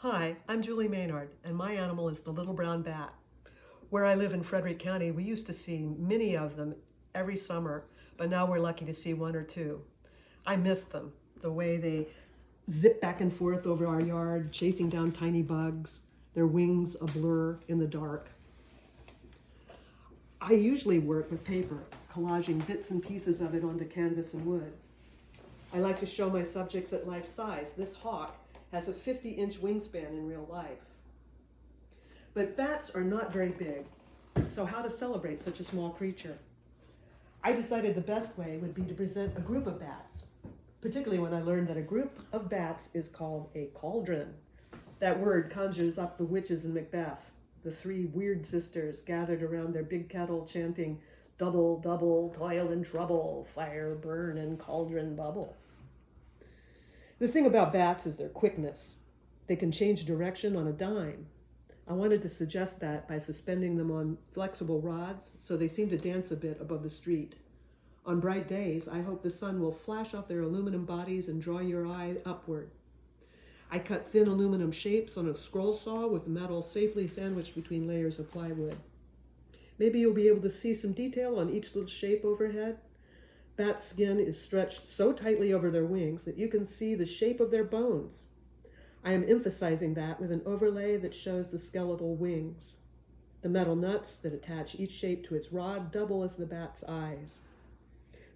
Hi, I'm Julie Maynard, and my animal is the little brown bat. Where I live in Frederick County, we used to see many of them every summer, but now we're lucky to see one or two. I miss them, the way they zip back and forth over our yard, chasing down tiny bugs, their wings a blur in the dark. I usually work with paper, collaging bits and pieces of it onto canvas and wood. I like to show my subjects at life size. This hawk has a 50-inch wingspan in real life. But bats are not very big, so how to celebrate such a small creature? I decided the best way would be to present a group of bats, particularly when I learned that a group of bats is called a cauldron. That word conjures up the witches in Macbeth, the three weird sisters gathered around their big kettle chanting, "Double, double, toil and trouble, fire burn and cauldron bubble." The thing about bats is their quickness. They can change direction on a dime. I wanted to suggest that by suspending them on flexible rods so they seem to dance a bit above the street. On bright days, I hope the sun will flash off their aluminum bodies and draw your eye upward. I cut thin aluminum shapes on a scroll saw with the metal safely sandwiched between layers of plywood. Maybe you'll be able to see some detail on each little shape overhead. Bat skin is stretched so tightly over their wings that you can see the shape of their bones. I am emphasizing that with an overlay that shows the skeletal wings. The metal nuts that attach each shape to its rod double as the bat's eyes.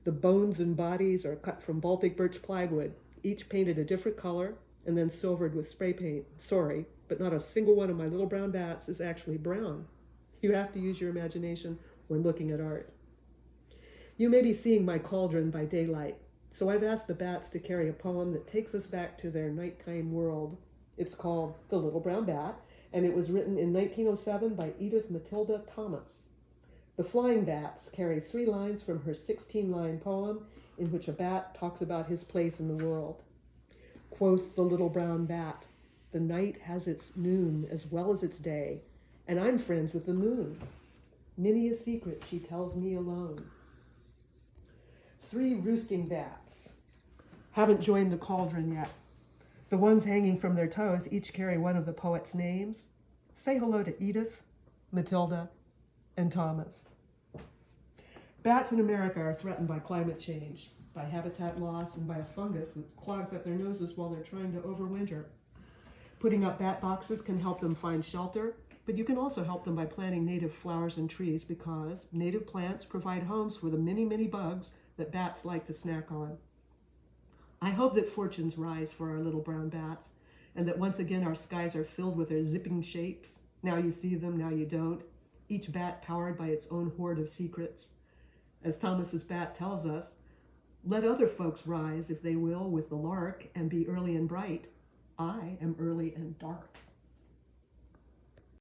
The bones and bodies are cut from Baltic birch plywood, each painted a different color and then silvered with spray paint. Sorry, but not a single one of my little brown bats is actually brown. You have to use your imagination when looking at art. You may be seeing my cauldron by daylight, so I've asked the bats to carry a poem that takes us back to their nighttime world. It's called The Little Brown Bat, and it was written in 1907 by Edith Matilda Thomas. The Flying Bats carry 3 lines from her 16-line poem in which a bat talks about his place in the world. Quoth the little brown bat, "The night has its noon as well as its day, and I'm friends with the moon. Many a secret she tells me alone." 3 roosting bats haven't joined the cauldron yet. The ones hanging from their toes each carry one of the poet's names. Say hello to Edith, Matilda, and Thomas. Bats in America are threatened by climate change, by habitat loss, and by a fungus that clogs up their noses while they're trying to overwinter. Putting up bat boxes can help them find shelter, but you can also help them by planting native flowers and trees because native plants provide homes for the many, many bugs that bats like to snack on. I hope that fortunes rise for our little brown bats and that once again our skies are filled with their zipping shapes. Now you see them, now you don't. Each bat powered by its own hoard of secrets. As Thomas's bat tells us, let other folks rise if they will with the lark and be early and bright. I am early and dark.